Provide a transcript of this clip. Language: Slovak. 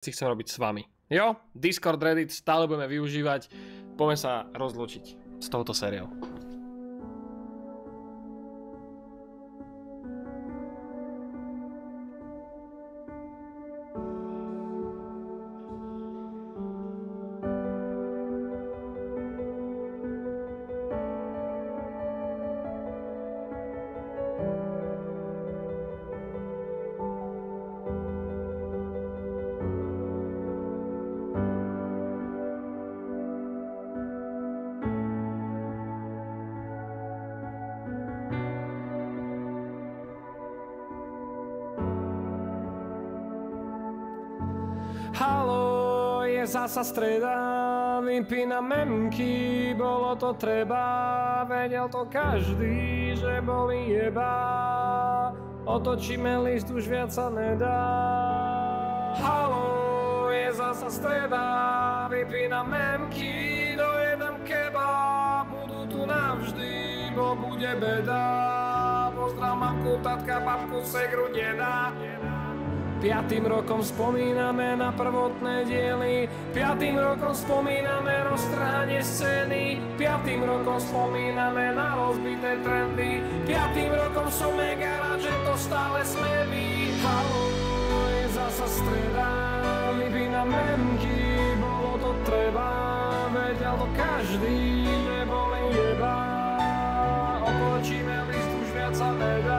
si chcem robiť s vami. Jo, Discord, Reddit stále budeme využívať. Poďme sa rozlúčiť s touto sériou. Haló, je zasa streda, vypínam memky, bolo to treba, vedel to každý, že boli jeba, otočíme list, už viac sa nedá. Haló, je zasa streda, vypínam memky, dojedem keba, budú tu navždy, bo bude beda, pozdrav mamku, tatka, babku, segru, deda. 5. rokom spomíname na prvotné diely, 5. rokom spomíname roztrhanie scény, 5. rokom spomíname na rozbité trendy, 5. rokom som mega rád, že to stále sme my. Haló, je zasa streda, vypínam memky, bolo to treba, vedel to každý, že boli jeba, otočíme list, už viac sa nedá.